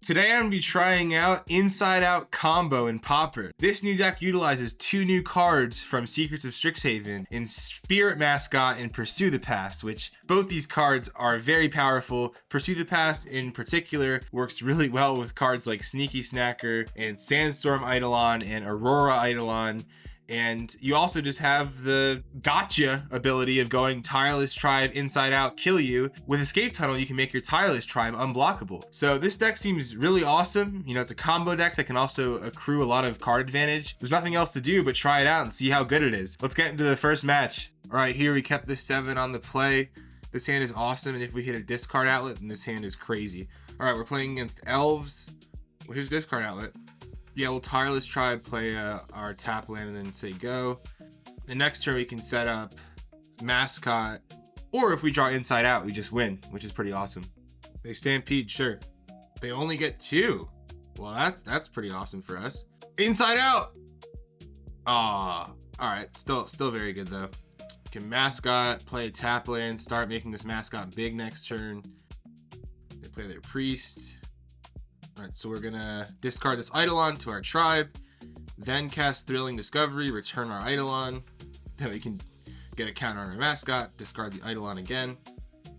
Today I'm going to be trying out Inside Out Combo in Pauper. This new deck utilizes two new cards from Secrets of Strixhaven in Spirit Mascot and Pursue the Past, which both these cards are very powerful. Pursue the Past in particular works really well with cards like Sneaky Snacker and Sandstorm Eidolon and Aurora Eidolon. And you also just have the gotcha ability of going Tireless Tribe Inside Out, kill you. With Escape Tunnel, you can make your Tireless Tribe unblockable. So this deck seems really awesome. You know, it's a combo deck that can also accrue a lot of card advantage. There's nothing else to do but try it out and see how good it is. Let's get into the first match. All right, here we kept the 7 on the play. This hand is awesome, and if we hit a discard outlet, then this hand is crazy. All right, we're playing against Elves. Well, here's discard outlet. Yeah, we'll Tireless Tribe, play our tap land, and then say go. The next turn we can set up Mascot, or if we draw Inside Out, we just win, which is pretty awesome. They Stampede, sure. They only get 2. Well, that's pretty awesome for us. Inside Out! Aw, alright, still very good though. Can Mascot, play a tap land, start making this Mascot big next turn. They play their Priest. Alright, so we're gonna discard this Eidolon to our tribe, then cast Thrilling Discovery, return our Eidolon, then we can get a counter on our Mascot, discard the Eidolon again,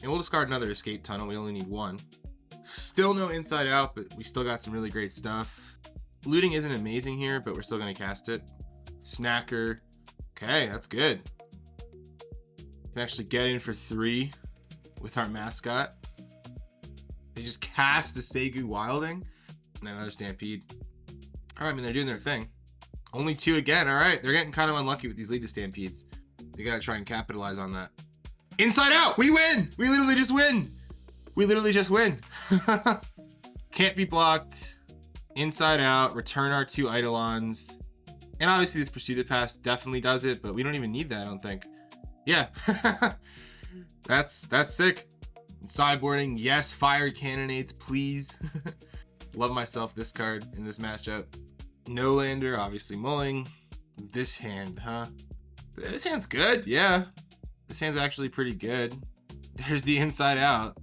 and we'll discard another Escape Tunnel. We only need 1. Still no Inside Out, but we still got some really great stuff. Looting isn't amazing here, but we're still gonna cast it. Snacker, okay, that's good. Can actually get in for 3 with our Mascot. They just cast the Segu Wilding and then another Stampede. All right, I mean, they're doing their thing. Only 2 again. All right, they're getting kind of unlucky with these lead to Stampedes. You gotta try and capitalize on that. Inside Out, we win. We literally just win. We literally just win. Can't be blocked. Inside Out, return our 2 Eidolons. And obviously this Pursue the Past definitely does it, but we don't even need that, I don't think. Yeah, that's sick. Sideboarding, yes, fire cannonades, please. Love myself this card in this matchup. No lander, obviously mulling. This hand, huh? This hand's good, yeah. This hand's actually pretty good. There's the Inside Out.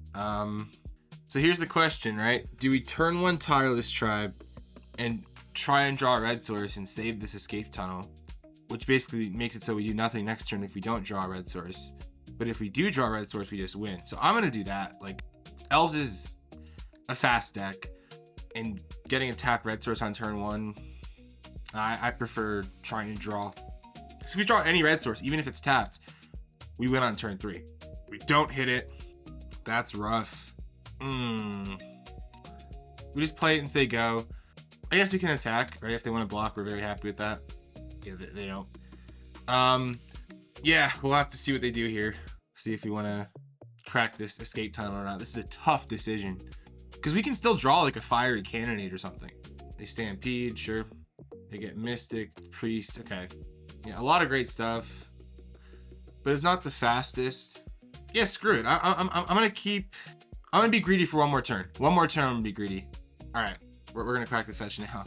So here's the question, right? Do we turn 1 Tireless Tribe and try and draw a red source and save this Escape Tunnel, which basically makes it so we do nothing next turn if we don't draw a red source. But if we do draw a red source, we just win. So I'm gonna do that. Like, Elves is a fast deck, and getting a tap red source on turn 1, I prefer trying to draw. So if we draw any red source, even if it's tapped, we win on turn 3. We don't hit it. That's rough. We just play it and say go. I guess we can attack, right? If they want to block, we're very happy with that. Yeah, they don't. Yeah, we'll have to see what they do here. See if we want to crack this Escape Tunnel or not. This is a tough decision, because we can still draw like a Fiery Cannonade or something. They Stampede, sure. They get Mystic, Priest, okay. Yeah, a lot of great stuff, but it's not the fastest. Yeah, screw it. I'm gonna be greedy for one more turn. One more turn, I'm gonna be greedy. All right, we're gonna crack the fetch now,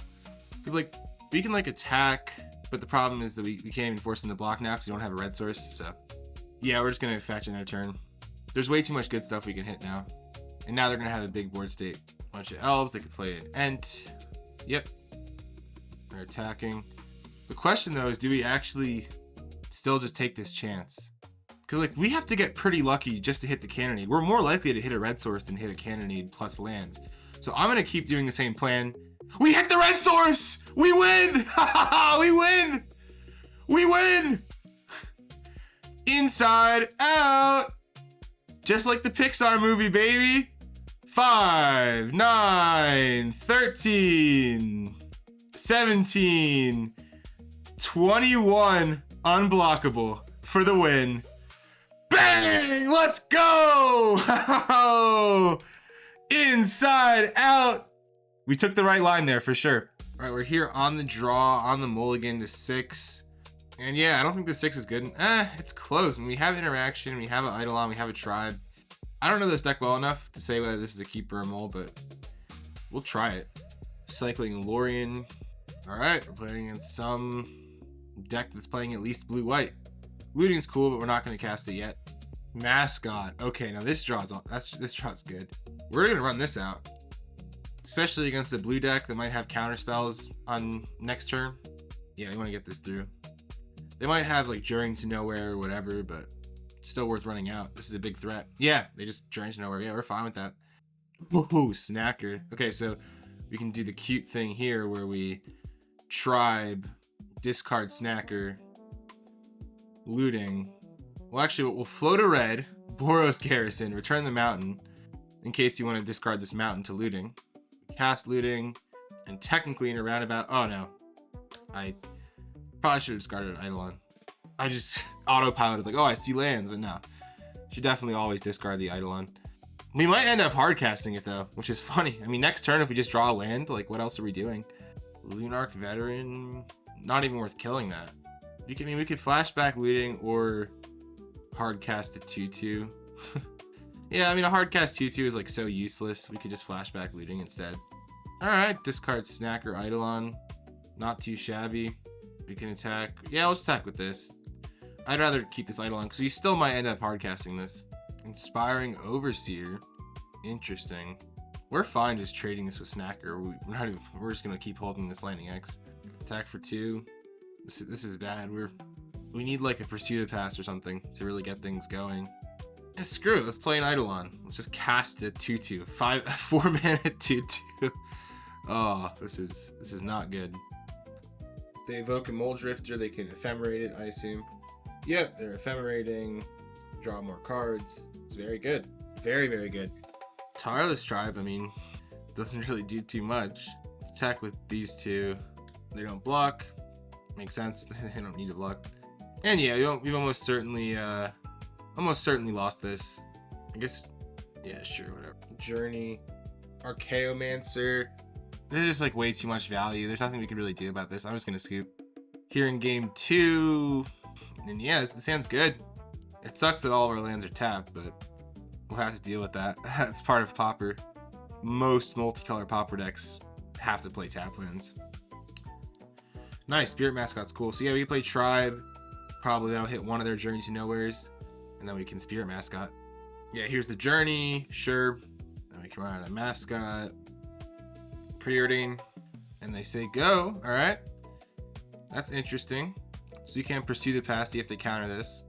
because like we can like attack. But the problem is that we can't even force them to block now because we don't have a red source. So yeah, we're just gonna fetch another turn. There's way too much good stuff we can hit now. And now they're gonna have a big board state. Bunch of Elves, they could play an Ent. Yep. They're attacking. The question though is, do we actually still just take this chance? Because like we have to get pretty lucky just to hit the Cannonade. We're more likely to hit a red source than hit a Cannonade plus lands. So I'm gonna keep doing the same plan. We hit the red source! We win! We win! We win! Inside Out! Just like the Pixar movie, baby! 5, 9, 13, 17, 21 unblockable for the win. Bang! Let's go! Inside Out! We took the right line there for sure. All right, we're here on the draw, on the mulligan to 6. And yeah, I don't think the 6 is good. It's close. We have interaction, we have an Eidolon, we have a tribe. I don't know this deck well enough to say whether this is a keeper or mole, but we'll try it. Cycling Lorien. All right, we're playing against some deck that's playing at least blue-white. Looting's cool, but we're not gonna cast it yet. Mascot. Okay, now this draw's good. We're gonna run this out. especially against a blue deck that might have counter spells on next turn. Yeah, you want to get this through. They might have like Journey to Nowhere or whatever, but it's still worth running out. This is a big threat. Yeah, they just Journey to Nowhere. Yeah, we're fine with that. Woohoo, Snacker. Okay, so we can do the cute thing here where we tribe, discard Snacker, looting. Well, actually, we'll float a red, Boros Garrison, return the mountain, in case you want to discard this mountain to looting. Cast looting, and technically in a roundabout. Oh no, I probably should have discarded Eidolon. I just autopiloted like, oh, I see lands, but no. Should definitely always discard the Eidolon. We might end up hard casting it though, which is funny. I mean, next turn if we just draw a land, like what else are we doing? Lunarch Veteran, not even worth killing that. We could flashback looting or hard cast a 2/2. Yeah, I mean a hard cast 2/2 is like so useless. We could just flashback looting instead. All right, discard Snacker Eidolon, not too shabby. We can attack. Yeah, let's attack with this. I'd rather keep this Eidolon because we still might end up hard casting this. Inspiring Overseer, interesting. We're fine just trading this with Snacker. We're just gonna keep holding this Lightning X. Attack for 2. This is bad. We need like a Pursue the Past or something to really get things going. Yeah, screw it. Let's play an Eidolon. Let's just cast a 2/2. 4 mana 2/2. Oh, this is not good. They evoke a Mole Drifter. They can ephemerate it, I assume. Yep, they're ephemerating. Draw more cards. It's very good. Very, very good. Tireless Tribe, I mean, doesn't really do too much. Let's attack with these two. They don't block. Makes sense. They don't need to block. And yeah, we've almost certainly lost this. I guess, yeah, sure, whatever. Journey, Archaeomancer. There's just like way too much value. There's nothing we can really do about this. I'm just gonna scoop. Here in game 2, and yeah, this hand's good. It sucks that all of our lands are tapped, but we'll have to deal with that. That's part of Pauper. Most multicolor Pauper decks have to play tap lands. Nice, Spirit Mascot's cool. So yeah, we can play Tribe. Probably that'll hit one of their Journey to Nowheres, and then we can Spirit Mascot. Yeah, here's the Journey, sure. Then we can run out a Mascot. Preordain, and they say go. All right, that's interesting. So you can Pursue the Past, see if they counter this.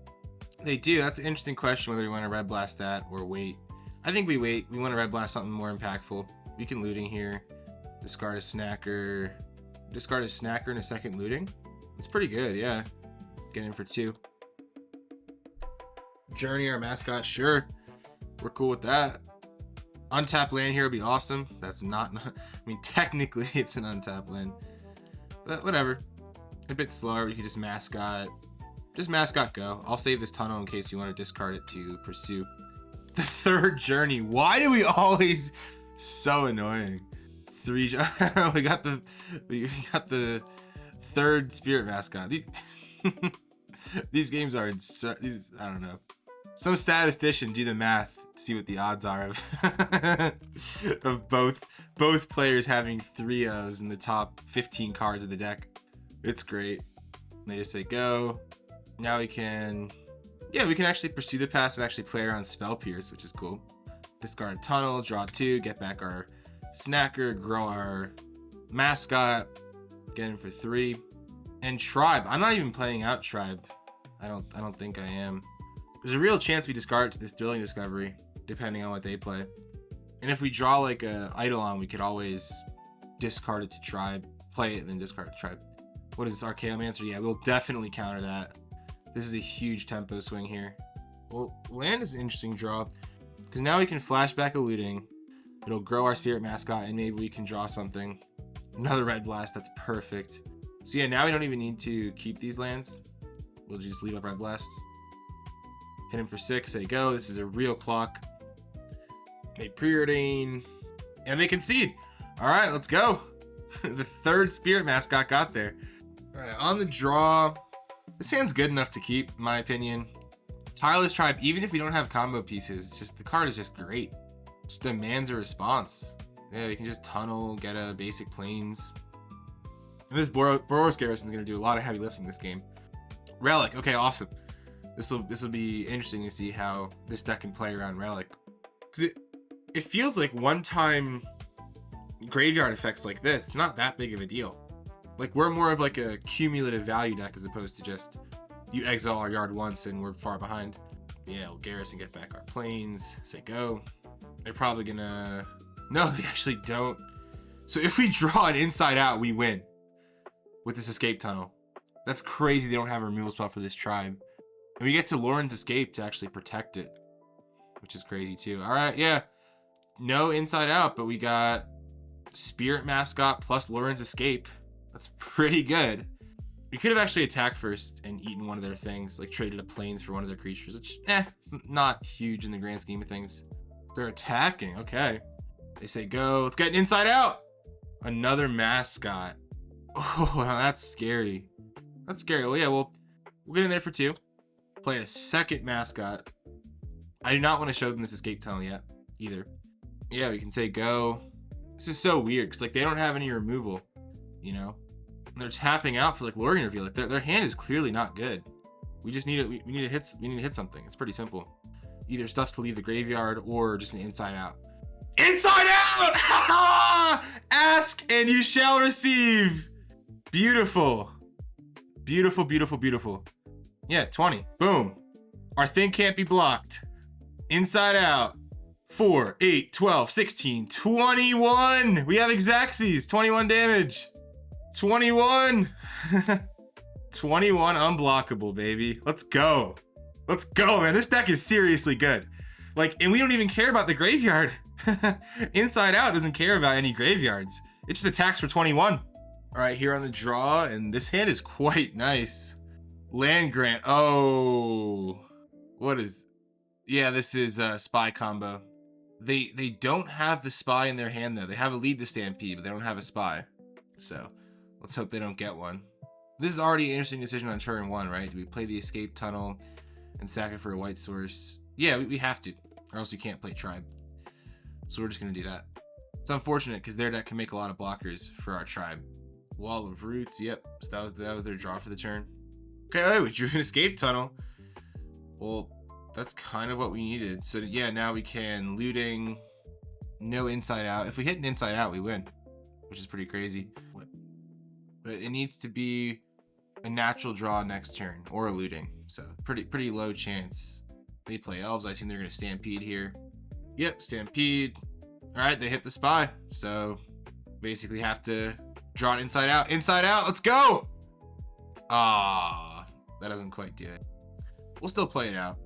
They do. That's an interesting question whether we want to Red Blast that or wait. I think we wait. We want to Red Blast something more impactful. We can looting here. Discard a Snacker. Discard a Snacker and a second looting. It's pretty good, yeah. Get in for 2. Journey our Mascot, sure. We're cool with that. Untap land here would be awesome. That's not, I mean, technically it's an untap land, but whatever. A bit slower. You can just Mascot go. I'll save this tunnel in case you want to discard it to pursue. The third Journey. Why do we always, so annoying. 3, we got the third Spirit Mascot. These games are, I don't know. Some statistician do the math. See what the odds are of both players having 3-0s in the top 15 cards of the deck. It's great. They just say go. Now we can actually Pursue the Past and actually play around Spell Pierce, which is cool. Discard a tunnel, draw 2, get back our Snacker, grow our Mascot, get in for 3, and Tribe. I'm not even playing out Tribe. I don't think I am. There's a real chance we discard it to this Thrilling Discovery, depending on what they play. And if we draw like a Eidolon, we could always discard it to Tribe, play it, and then discard it to Tribe. What is this, Archaeomancer? Yeah, we'll definitely counter that. This is a huge tempo swing here. Well, land is an interesting draw, because now we can flashback a looting. It'll grow our Spirit Mascot, and maybe we can draw something. Another Red Blast, that's perfect. So yeah, now we don't even need to keep these lands. We'll just leave up Red Blast. Hit him for 6, say go. This is a real clock. They preordain, and they concede. All right, let's go. The third Spirit Mascot got there. All right, on the draw, this hand's good enough to keep, in my opinion. Tireless Tribe, even if we don't have combo pieces, it's just, the card is just great. Just demands a response. Yeah, we can just tunnel, get a basic planes. And this Boros Garrison is going to do a lot of heavy lifting this game. Relic, okay, awesome. This will be interesting to see how this deck can play around Relic, because it feels like one time graveyard effects like this, it's not that big of a deal. Like, we're more of like a cumulative value deck as opposed to just you exile our yard once and we're far behind. Yeah, we'll garrison, get back our planes, say go. They're probably gonna... No, they actually don't. So if we draw an inside out, we win with this escape tunnel. That's crazy they don't have a removal spell for this tribe. And we get to Lauren's Escape to actually protect it, which is crazy too. All right, yeah. No inside out, but we got Spirit Mascot plus Lauren's Escape. That's pretty good. We could have actually attacked first and eaten one of their things, like traded a plains for one of their creatures, which, it's not huge in the grand scheme of things. They're attacking, okay. They say go, let's get an inside out. Another mascot. Oh, that's scary. That's scary. Well, yeah, we'll get in there for 2. Play a second mascot. I do not want to show them this escape tunnel yet, either. Yeah, we can say go. This is so weird, because like they don't have any removal, you know? And they're tapping out for like Lorien Reveal. Like their hand is clearly not good. We just need it. We need to hit. We need to hit something. It's pretty simple. Either stuff to leave the graveyard or just an inside out. Inside out! Ask and you shall receive. Beautiful. Beautiful, beautiful, beautiful. Yeah, 20. Boom. Our thing can't be blocked. Inside out. 4, 8, 12, 16, 21. We have Xaxes. 21 damage. 21. 21 unblockable, baby. Let's go. Let's go, man. This deck is seriously good. Like, and we don't even care about the graveyard. Inside Out doesn't care about any graveyards. It just attacks for 21. All right, here on the draw, and this hand is quite nice. Land Grant. Oh, what is... Yeah, this is a Spy combo. They don't have the Spy in their hand, though. They have a Lead the Stampede, but they don't have a Spy. So, let's hope they don't get one. This is already an interesting decision on turn 1, right? Do we play the Escape Tunnel and sack it for a white source? Yeah, we have to, or else we can't play Tribe. So we're just going to do that. It's unfortunate because their deck can make a lot of blockers for our Tribe. Wall of Roots, yep. So that was their draw for the turn. Okay, we drew an Escape Tunnel. Well, that's kind of what we needed. So yeah, now we can looting, no Inside Out. If we hit an Inside Out, we win, which is pretty crazy. But it needs to be a natural draw next turn or a looting. So pretty low chance. They play Elves. I assume they're going to Stampede here. Yep, Stampede. All right, they hit the Spy. So basically have to draw an Inside Out. Inside Out, let's go! Ah, that doesn't quite do it. We'll still play it out.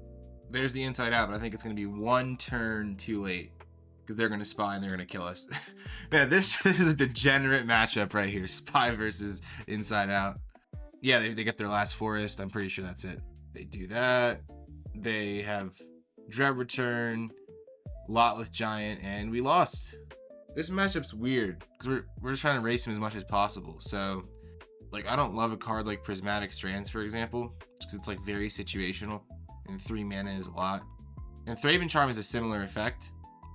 There's the Inside Out, but I think it's going to be one turn too late because they're going to Spy and they're going to kill us. Man, this is a degenerate matchup right here. Spy versus Inside Out. Yeah, they get their last forest. I'm pretty sure that's it. They do that. They have Dread Return, Lotleth Giant, and we lost. This matchup's weird because we're just trying to race him as much as possible. So, like, I don't love a card like Prismatic Strands, for example, because it's like very situational, and 3 mana is a lot. And Thraben Charm is a similar effect,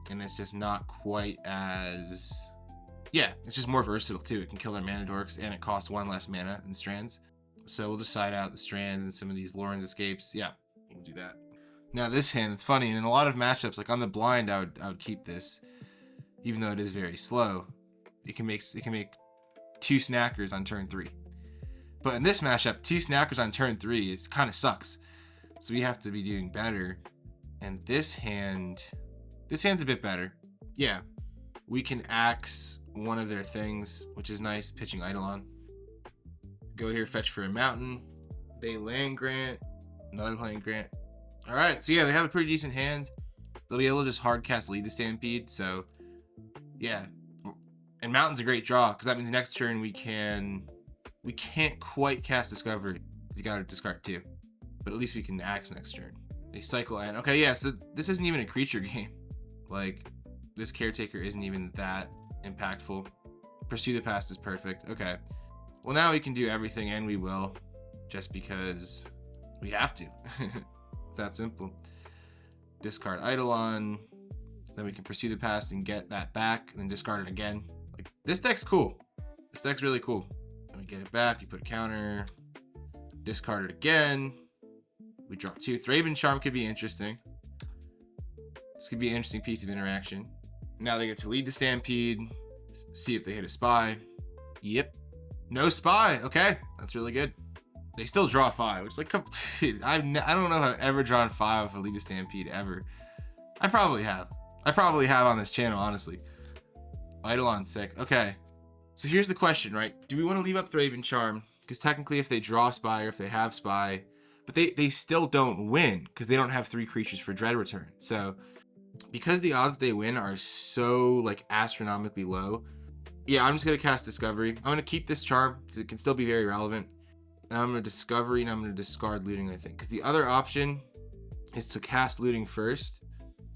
and it's just not quite as... Yeah, it's just more versatile too. It can kill their mana dorks, and it costs 1 less mana than Strands. So we'll just side out the Strands and some of these Lauren's Escapes. Yeah, we'll do that. Now this hand, it's funny, and in a lot of matchups, like on the blind, I would keep this, even though it is very slow. It can make 2 snackers on turn 3. But in this matchup, 2 snackers on turn 3 is kind of sucks. So we have to be doing better. And this hand's a bit better. Yeah, we can axe one of their things, which is nice, pitching Eidolon. Go here, fetch for a mountain. They land grant, another land grant. All right, so yeah, they have a pretty decent hand. They'll be able to just hard cast Lead the Stampede. So yeah, and mountain's a great draw because that means next turn we can't quite cast Discovery because you got to discard 2, but at least we can axe next turn. They cycle and okay, yeah. So this isn't even a creature game. Like this Caretaker isn't even that impactful. Pursue the Past is perfect. Okay. Well, now we can do everything, and we will, just because we have to. It's that simple. Discard Eidolon, then we can Pursue the Past and get that back, and then discard it again. Like, this deck's cool. This deck's really cool. Then we get it back, you put a counter, discard it again. We draw 2. Thraben Charm could be interesting. This could be an interesting piece of interaction. Now they get to Lead the Stampede, See if they hit a spy. Yep. No spy. Okay. That's really good. They still draw 5, which like, dude, I don't know if I've ever drawn 5 with Elite Stampede ever. I probably have. I probably have on this channel, honestly. Eidolon sick. Okay. So here's the question, right? Do we want to leave up Thraben Charm? Because technically if they draw spy or if they have spy, but they still don't win because they don't have 3 creatures for Dread Return. So because the odds they win are so like astronomically low, yeah, I'm just going to cast Discovery. I'm going to keep this charm because it can still be very relevant. And I'm going to Discovery and I'm going to discard Looting, I think. Because the other option is to cast Looting first.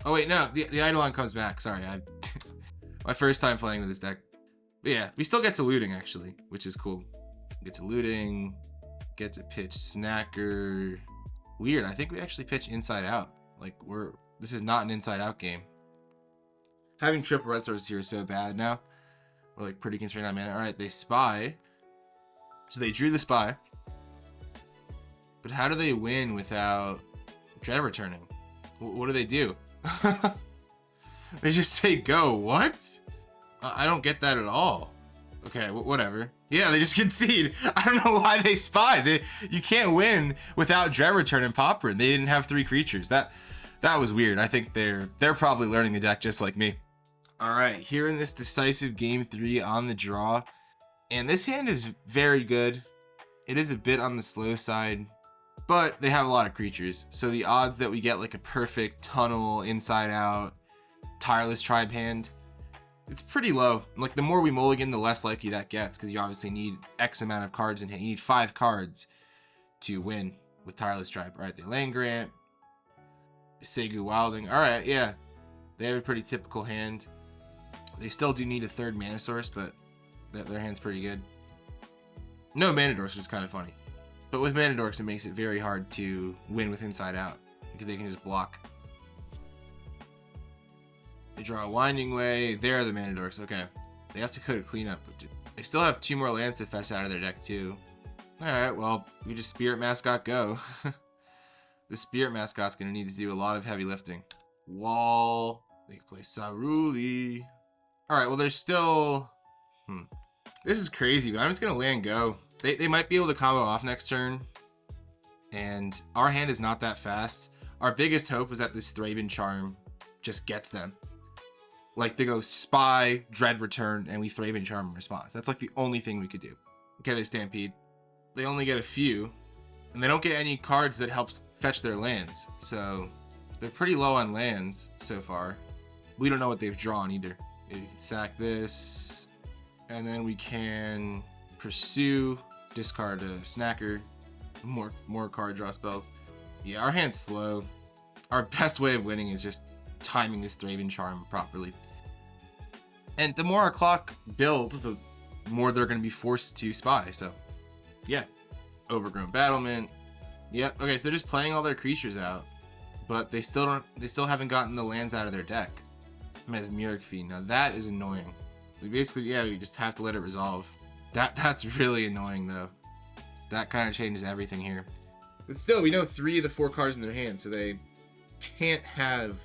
Oh wait, no, the Eidolon comes back. Sorry, my first time playing with this deck. But yeah, we still get to Looting actually, which is cool. Get to Looting, get to pitch Snacker. Weird, I think we actually pitch Inside Out. Like this is not an Inside Out game. Having triple red sources here is so bad now. We're like pretty constrained on mana. All right, they spy. So they drew the spy. But how do they win without Dread returning? What do they do? They just say go. What? I don't get that at all. Okay, whatever. Yeah, they just concede. I don't know why they spy. You can't win without Dread return and Pauper. And they didn't have 3 creatures. That was weird. I think they're probably learning the deck just like me. All right, here in this decisive game 3 on the draw. And this hand is very good. It is a bit on the slow side, but they have a lot of creatures. So the odds that we get like a perfect tunnel, Inside Out, Tireless Tribe hand, it's pretty low. Like the more we mulligan, the less likely that gets, because you obviously need X amount of cards in hand. You need 5 cards to win with Tireless Tribe. All right, they Land Grant, Segu Wilding. All right, yeah, they have a pretty typical hand. They still do need a 3rd mana source, but their hand's pretty good. No mana dorks, which is kind of funny. But with mana dorks, it makes it very hard to win with Inside Out, because they can just block. They draw a Winding Way. They're the mana dorks. Okay. They have to code a cleanup. They still have 2 more lands to fetch out of their deck, too. Alright, well, we just Spirit Mascot go. The Spirit Mascot's going to need to do a lot of heavy lifting. Wall. They can play Saruli. Alright, well, there's still... This is crazy, but I'm just going to land go. They might be able to combo off next turn. And our hand is not that fast. Our biggest hope is that this Thraben Charm just gets them. Like, they go Spy, Dread Return, and we Thraben Charm in response. That's like the only thing we could do. Okay, they Stampede. They only get a few. And they don't get any cards that helps fetch their lands. So, they're pretty low on lands so far. We don't know what they've drawn either. Maybe we can sack this. And then we can pursue, discard a Snacker. More card draw spells. Yeah, our hand's slow. Our best way of winning is just timing this Thraben Charm properly. And the more our clock builds, the more they're going to be forced to spy. So, yeah. Overgrown Battlement. Yep. Okay, so they're just playing all their creatures out, but they still haven't gotten the lands out of their deck. Mesmeric Fiend. Now that is annoying. We basically, yeah, we just have to let it resolve. That's really annoying though. That kind of changes everything here. But still, we know 3 of the 4 cards in their hand, so they can't have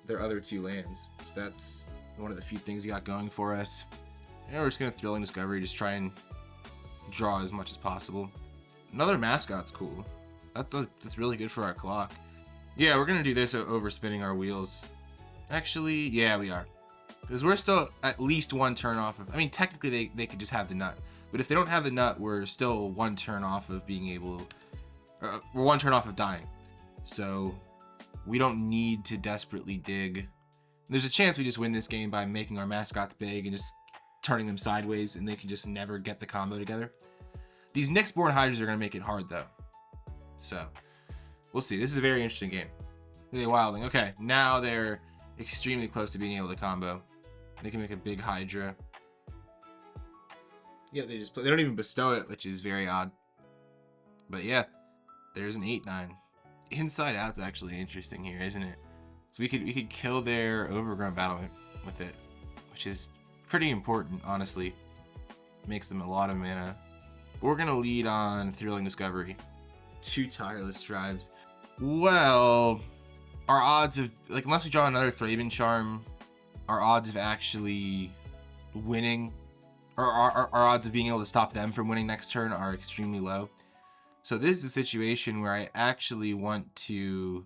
their other 2 lands. So that's one of the few things we got going for us. And we're just gonna Thrilling Discovery, just try and draw as much as possible. Another Mascot's cool. That's really good for our clock. Yeah, we're gonna do this over spinning our wheels. Actually, yeah, we are. Because we're still at least 1 turn off of... I mean, technically they could just have the nut. But if they don't have the nut, we're still 1 turn off of being able... we're 1 turn off of dying. So we don't need to desperately dig. There's a chance we just win this game by making our Mascots big and just turning them sideways, and they can just never get the combo together. These Nyxborn Hydras are going to make it hard, though. So, we'll see. This is a very interesting game. They're Wilding. Okay, now they're extremely close to being able to combo. They can make a big Hydra. Yeah, they don't even bestow it, which is very odd. But yeah, there's an 8/9. Inside Out's actually interesting here, isn't it? So we could kill their Overgrown Battlement with it, which is pretty important, honestly. Makes them a lot of mana. But we're gonna lead on Thrilling Discovery. 2 Tireless Tribes. Well, our odds of, like, unless we draw another Thraben Charm, our odds of actually winning, or our odds of being able to stop them from winning next turn are extremely low. So this is a situation where I actually want to,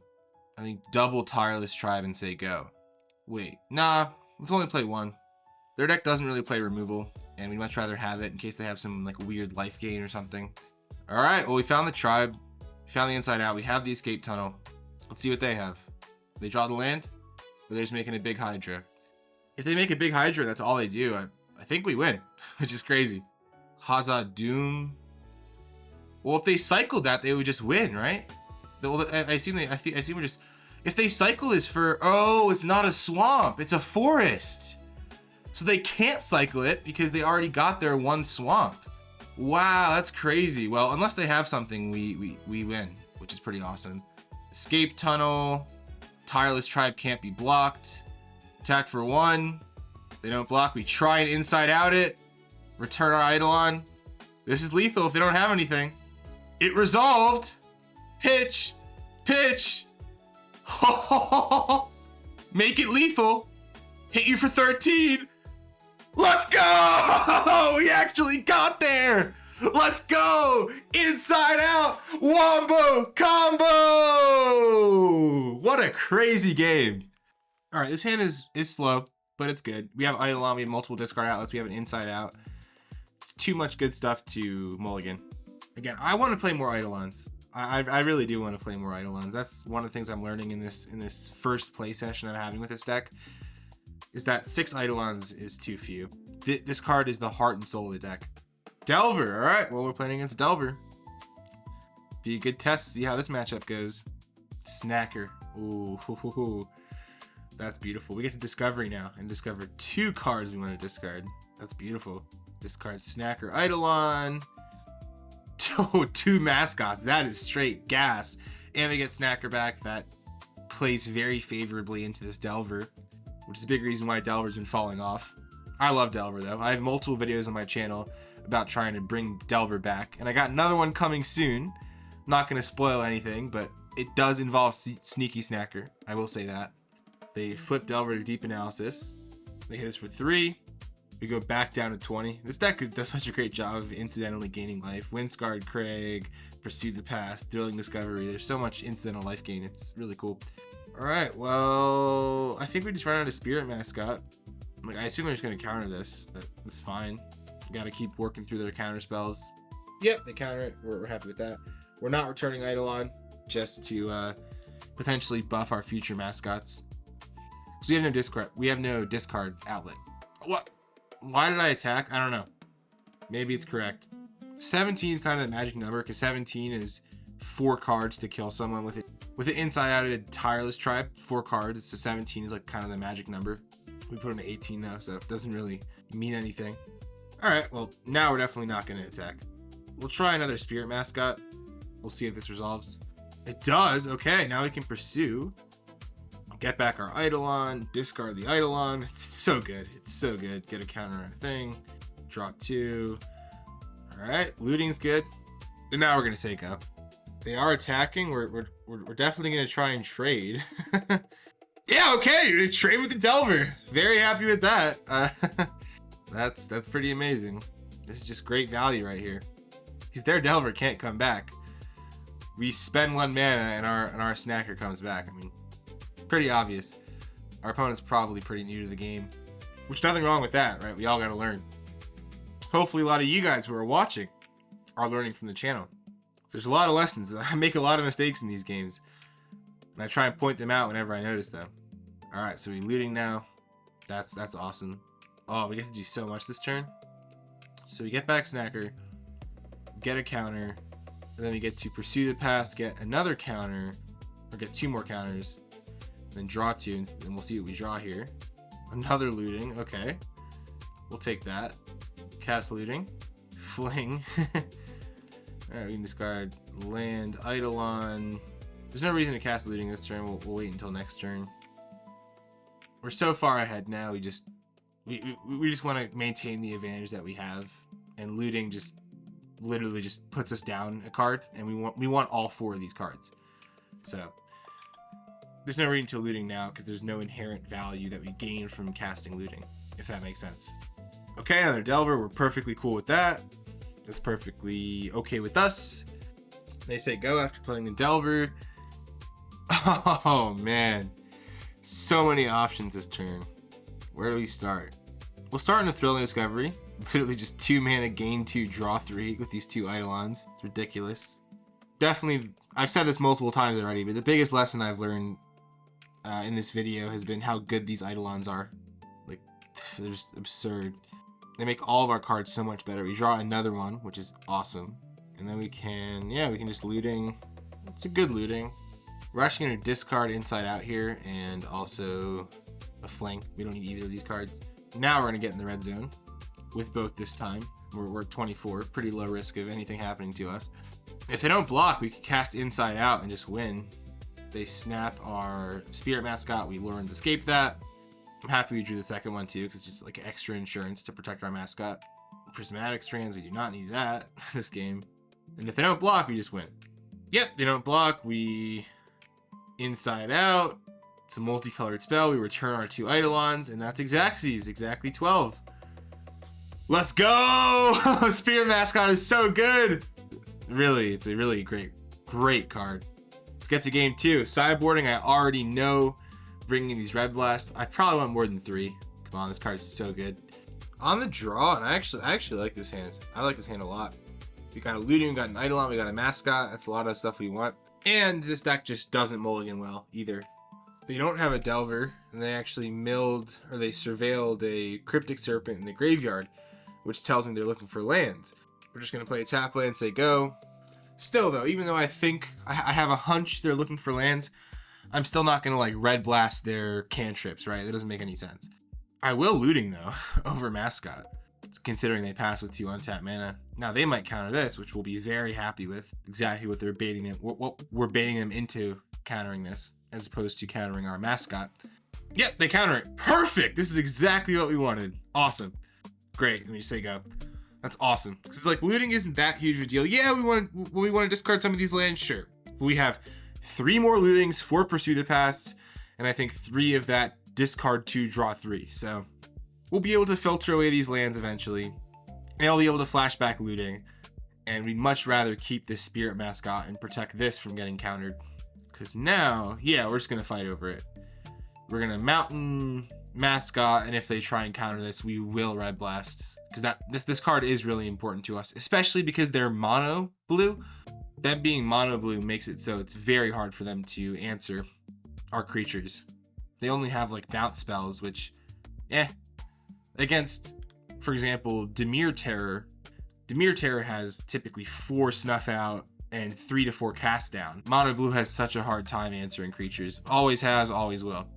I think, double Tireless Tribe and say go. Wait, nah, let's only play one. Their deck doesn't really play removal, and we'd much rather have it in case they have some like weird life gain or something. All right, well, we found the tribe, we found the inside out, we have the escape tunnel. Let's see what they have. They draw the land, or they're just making a big Hydra. If they make a big Hydra, that's all they do. I think we win, which is crazy. Hazard Doom. Well, if they cycled that, they would just win, right? Well, I assume we're just. If they cycle this for, oh, it's not a swamp, it's a forest. So they can't cycle it because they already got their one swamp. Wow, that's crazy. Well, unless they have something, we win, which is pretty awesome. Escape tunnel. Tireless Tribe can't be blocked. Attack for 1. They don't block. We try and inside out it. Return our Eidolon. This is lethal if they don't have anything. It resolved. Pitch. Pitch. Make it lethal. Hit you for 13. Let's go! We actually got there! Let's go! Inside out! Wombo combo! What a crazy game. Alright, this hand is slow, but it's good. We have Eidolon, we have multiple discard outlets, we have an inside out. It's too much good stuff to mulligan. Again, I want to play more Eidolons. I really do want to play more Eidolons. That's one of the things I'm learning in this first play session I'm having with this deck. Is that 6 Eidolons is too few. This card is the heart and soul of the deck. Delver, all right. Well, we're playing against Delver. Be a good test to see how this matchup goes. Snacker. Ooh, that's beautiful. We get to Discovery now and discover 2 cards we want to discard. That's beautiful. Discard Snacker Eidolon. 2 mascots. That is straight gas. And we get Snacker back. That plays very favorably into this Delver, which is a big reason why Delver's been falling off. I love Delver though. I have multiple videos on my channel about trying to bring Delver back, and I got another one coming soon. I'm not going to spoil anything, but it does involve Sneaky Snacker. I will say that. They flip Delver to Deep Analysis. They hit us for 3. We go back down to 20. This deck does such a great job of incidentally gaining life. Windscarred Crag, Pursue the Past, Thrilling Discovery. There's so much incidental life gain. It's really cool. Alright, well, I think we just run out of Spirit Mascot. Like, I assume they're just going to counter this. That's fine. Got to keep working through their counter spells. Yep, they counter it. We're happy with that. We're not returning Eidolon just to potentially buff our future mascots. So we have no discard. We have no discard outlet. What? Why did I attack? I don't know. Maybe it's correct. 17 is kind of the magic number because 17 is 4 cards to kill someone with it. With it inside out of Tireless Tribe, 4 cards. So 17 is like kind of the magic number. We put him at 18 though, so it doesn't really mean anything. All right, well, now we're definitely not going to attack. We'll try another Spirit Mascot. We'll see if this resolves. It does. Okay, now we can pursue. Get back our Eidolon. Discard the Eidolon. It's so good. It's so good. Get a counter on a thing. Draw 2. All right, looting's good. And now we're going to say go. They are attacking. We're definitely going to try and trade. Yeah, okay. Trade with the Delver. Very happy with that. That's pretty amazing. This is just great value right here. Because their Delver can't come back. We spend 1 mana and our Snacker comes back. I mean, pretty obvious. Our opponent's probably pretty new to the game. Which, nothing wrong with that, right? We all gotta learn. Hopefully a lot of you guys who are watching are learning from the channel. So there's a lot of lessons. I make a lot of mistakes in these games. And I try and point them out whenever I notice them. Alright, so we're looting now. That's awesome. Oh, we get to do so much this turn. So we get back Snacker, get a counter, and then we get to Pursue the Past, get another counter, or get 2 more counters, then draw 2, and we'll see what we draw here. Another looting, okay. We'll take that. Cast looting. Fling. Alright, we can discard land, Eidolon. There's no reason to cast looting this turn. We'll wait until next turn. We're so far ahead now, we just want to maintain the advantage that we have, and looting just literally just puts us down a card, and we want all 4 of these cards. So there's no reason to looting now because there's no inherent value that we gain from casting looting, if that makes sense. Okay, another Delver. We're perfectly cool with that. That's perfectly okay with us. They say go after playing the Delver. Oh man, so many options this turn. Where do we start? We'll start in the Thrilling Discovery. It's literally just 2 mana, gain 2, draw 3 with these 2 Eidolons. It's ridiculous. Definitely, I've said this multiple times already, but the biggest lesson I've learned in this video has been how good these Eidolons are. Like, they're just absurd. They make all of our cards so much better. We draw another one, which is awesome. And then we can just looting. It's a good looting. We're actually going to discard Inside Out here and also a Fling. We don't need either of these cards. Now we're going to get in the red zone with both this time. We're 24, pretty low risk of anything happening to us. If they don't block, we can cast Inside Out and just win. They snap our Spirit Mascot. We Loren's escape that. I'm happy we drew the second one too, because it's just like extra insurance to protect our mascot. Prismatic Strands, we do not need that this game. And if they don't block, we just win. Yep, they don't block, we Inside Out. It's a multicolored spell. We return our 2 Eidolons, and that's Xaxes, exactly 12. Let's go! Spirit Mascot is so good. Really, it's a really great card. Let's get to game 2. Sideboarding, I already know. Bringing in these Red Blast, I probably want more than 3. Come on, this card is so good. On the draw, and I actually like this hand. I like this hand a lot. We got a looting, we got an Eidolon, we got a mascot. That's a lot of stuff we want. And this deck just doesn't mulligan well either. They don't have a Delver, and they actually milled, or they surveilled a Cryptic Serpent in the graveyard, which tells me they're looking for lands. We're just going to play a tap land and say go. Still though, even though I think, I have a hunch they're looking for lands, I'm still not going to like Red Blast their cantrips, right? That doesn't make any sense. I will looting though, over Mascot, considering they pass with 2 untapped mana. Now they might counter this, which we'll be very happy with. Exactly what they're baiting them, what we're baiting them into countering this, as opposed to countering our mascot. Yep, they counter it. Perfect! This is exactly what we wanted. Awesome. Great, let me just say go. That's awesome. Because like looting isn't that huge of a deal. Yeah, we want to discard some of these lands, sure. But we have 3 more lootings, 4 Pursue the Past, and I think 3 of that discard 2, draw 3. So we'll be able to filter away these lands eventually. And I'll be able to flashback looting. And we'd much rather keep this Spirit Mascot and protect this from getting countered. Because now, yeah, we're just going to fight over it. We're going to Mountain Mascot, and if they try and counter this, we will Red Blast. Because this card is really important to us, especially because they're mono blue. Them being mono blue makes it so it's very hard for them to answer our creatures. They only have like bounce spells, which, against, for example, Dimir Terror. Dimir Terror has typically 4 Snuff Out and 3 to 4 Cast Down. Mono blue has such a hard time answering creatures. Always has, always will.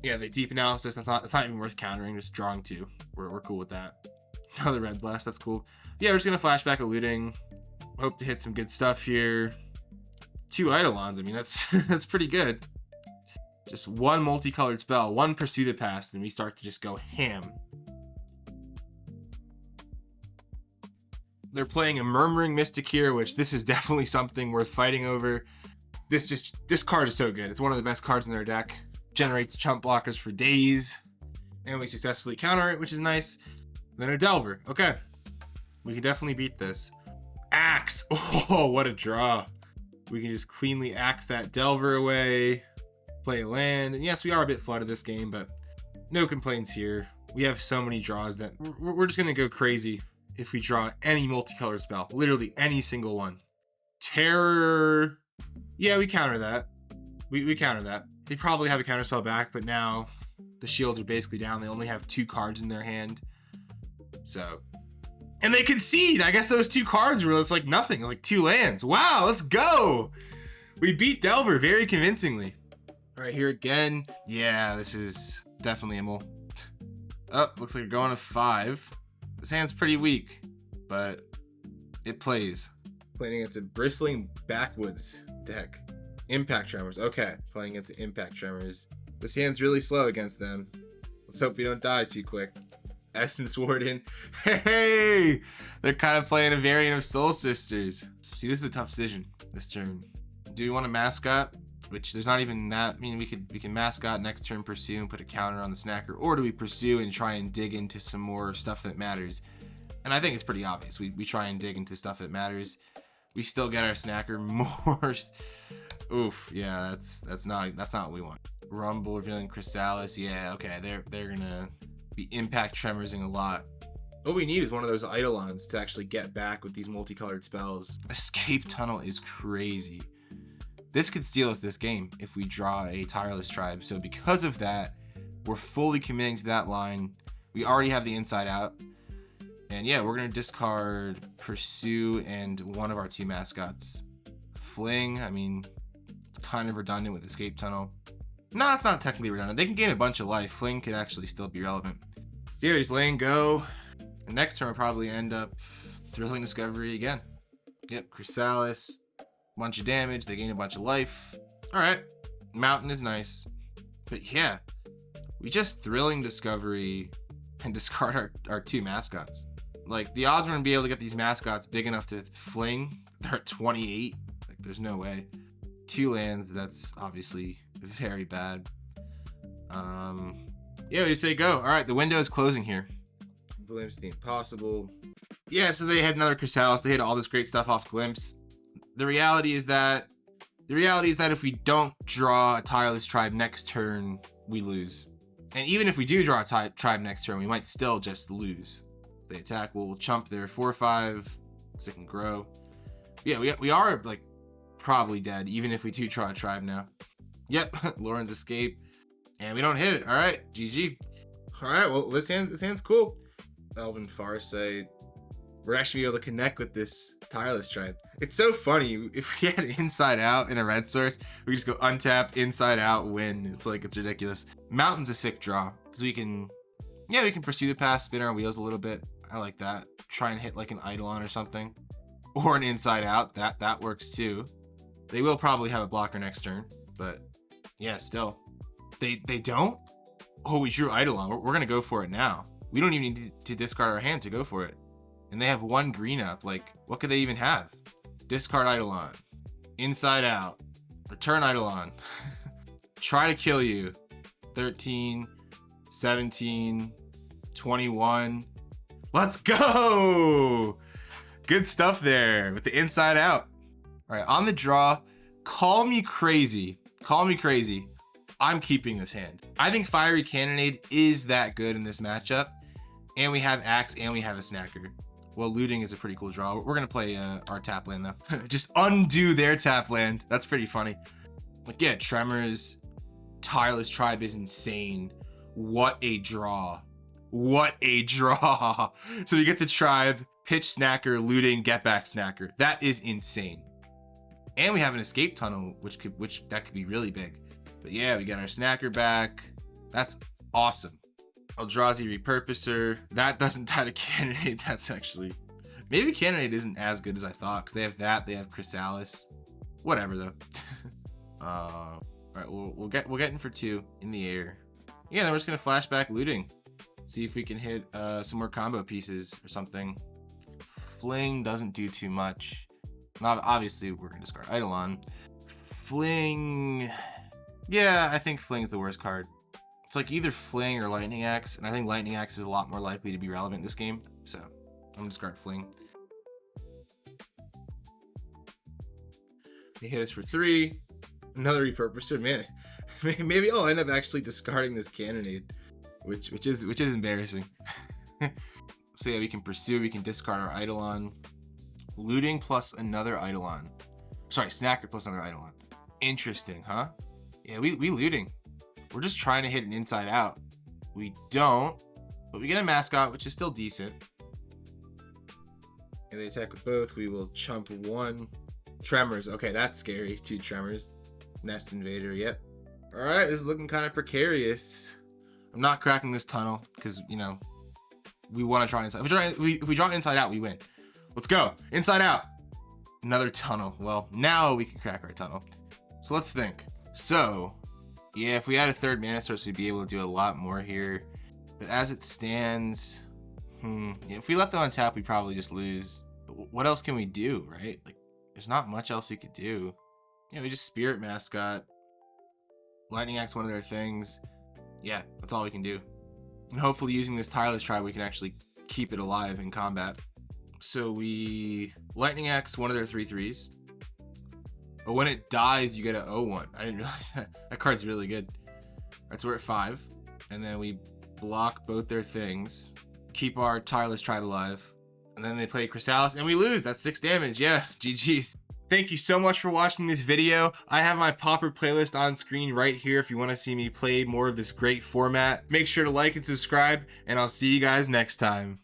Yeah, the Deep Analysis, that's not even worth countering, just drawing 2. We're cool with that. Another Red Blast, that's cool. Yeah, we're just gonna flashback a looting. Hope to hit some good stuff here. 2 Eidolons, I mean, that's pretty good. Just 1 multicolored spell, 1 Pursue the Past, and we start to just go ham. They're playing a Murmuring Mystic here, which this is definitely something worth fighting over. This card is so good. It's one of the best cards in their deck. Generates chump blockers for days. And we successfully counter it, which is nice. Then a Delver. Okay. We can definitely beat this. Axe. Oh, what a draw. We can just cleanly axe that Delver away. Play a land. And yes, we are a bit flooded this game, but no complaints here. We have so many draws that we're just going to go crazy if we draw any multicolored spell. Literally any single one. Terror. Yeah, we counter that. We counter that. They probably have a counter spell back, but now the shields are basically down. They only have 2 cards in their hand. So, and they concede. I guess those 2 cards were just like nothing, like 2 lands. Wow, let's go. We beat Delver very convincingly. All right, here again. Yeah, this is definitely a mole. Oh, looks like we're going to 5. This hand's pretty weak, but it plays. Playing against a Bristling Backwoods deck. Impact Tremors. Okay, playing against the Impact Tremors. This hand's really slow against them. Let's hope we don't die too quick. Essence Warden. Hey! They're kind of playing a variant of Soul Sisters. See, this is a tough decision this turn. Do we want a mascot? which there's not even that. I mean, we can Mascot next turn, pursue, and put a counter on the Snacker, or do we pursue and try and dig into some more stuff that matters? And I think it's pretty obvious. We try and dig into stuff that matters. We still get our Snacker more. Oof, yeah, that's not what we want. Rumble, revealing Chrysalis. Yeah, okay, they're gonna be impact tremorsing a lot. What we need is one of those Eidolons to actually get back with these multicolored spells. Escape Tunnel is crazy. This could steal us this game if we draw a Tireless Tribe. So because of that, we're fully committing to that line. We already have the Inside Out. And yeah, we're going to discard Pursue and one of our 2 mascots. Fling, I mean, it's kind of redundant with Escape Tunnel. No, it's not technically redundant. They can gain a bunch of life. Fling could actually still be relevant. So yeah, just letting go. And next turn, we'll probably end up Thrilling Discovery again. Yep, Chrysalis. Bunch of damage. They gain a bunch of life. Alright. Mountain is nice. But yeah, we just Thrilling Discovery and discard our 2 mascots. Like, the odds we're going to be able to get these mascots big enough to fling, they're at 28. Like, there's no way. 2 lands, that's obviously very bad. Yeah, we just say go. Alright, the window is closing here. Glimpse the Impossible. Yeah, so they had another Chrysalis. They had all this great stuff off Glimpse. The reality is that if we don't draw a Tireless Tribe next turn, we lose. And even if we do draw a Tribe next turn, we might still just lose. They attack, we'll chump their 4/5 because it can grow. Yeah, we are like probably dead, even if we do draw a Tribe now. Yep, Lauren's Escape. And we don't hit it. Alright, GG. Alright, well, this hand's cool. Elven Farsight. We're actually able to connect with this Tireless Tribe. It's so funny. If we had Inside Out in a red source, we just go untap, Inside Out, win. It's ridiculous. Mountain's a sick draw because we can pursue the past, spin our wheels a little bit. I like that. Try and hit like an Eidolon or something, or an Inside Out. That works too. They will probably have a blocker next turn, but yeah, still. They don't. Oh, we drew Eidolon. We're gonna go for it now. We don't even need to discard our hand to go for it. And they have 1 green up. Like, what could they even have? Discard Eidolon. Inside Out. Return Eidolon. Try to kill you. 13, 17, 21. Let's go! Good stuff there with the Inside Out. All right, on the draw, call me crazy. Call me crazy. I'm keeping this hand. I think Fiery Cannonade is that good in this matchup. And we have Axe and we have a Snacker. Well, Looting is a pretty cool draw. We're going to play our tap land, though. Just undo their tap land. That's pretty funny. Like, yeah, Tremors. Tireless Tribe is insane. What a draw. What a draw. So we get the Tribe, pitch Snacker, Looting, get back Snacker. That is insane. And we have an Escape Tunnel, which could be really big. But yeah, we got our Snacker back. That's awesome. Eldrazi Repurposer. That doesn't die to Cannonade. That's actually... Maybe Cannonade isn't as good as I thought, because they have that. They have Chrysalis. Whatever, though. Alright, we'll get in for 2 in the air. Yeah, then we're just going to flashback Looting. See if we can hit some more combo pieces or something. Fling doesn't do too much. Not obviously, we're going to discard Eidolon. Fling... Yeah, I think Fling's the worst card. It's like either Fling or Lightning Axe, and I think Lightning Axe is a lot more likely to be relevant in this game, so I'm gonna discard Fling. He hit us for 3. Another Repurposer. Man, maybe I'll end up actually discarding this Cannonade, which is embarrassing. So yeah, we can pursue, we can discard our Eidolon. Looting plus another Eidolon. Sorry, Snacker plus another Eidolon. Interesting, huh? Yeah, we Looting. We're just trying to hit an Inside Out. We don't, but we get a Mascot, which is still decent. And they attack with both. We will chump 1. Tremors. Okay, that's scary. 2 Tremors. Nest Invader. Yep. All right, this is looking kind of precarious. I'm not cracking this tunnel because, you know, we want to try Inside. If we draw Inside Out, we win. Let's go. Inside Out. Another tunnel. Well, now we can crack our tunnel. So let's think. So, yeah, if we had a 3rd mana source, we'd be able to do a lot more here. But as it stands, if we left it on tap, we'd probably just lose. But what else can we do, right? Like, there's not much else we could do. Yeah, we just Spirit Mascot. Lightning Axe one of their things. Yeah, that's all we can do. And hopefully using this Tireless Tribe, we can actually keep it alive in combat. So we Lightning Axe one of their 3/3s. But when it dies, you get an 0/1. I didn't realize that. That card's really good. Alright, so we're at 5. And then we block both their things. Keep our Tireless Tribe alive. And then they play Chrysalis, and we lose. That's 6 damage. Yeah, GG's. Thank you so much for watching this video. I have my Pauper playlist on screen right here if you want to see me play more of this great format. Make sure to like and subscribe, and I'll see you guys next time.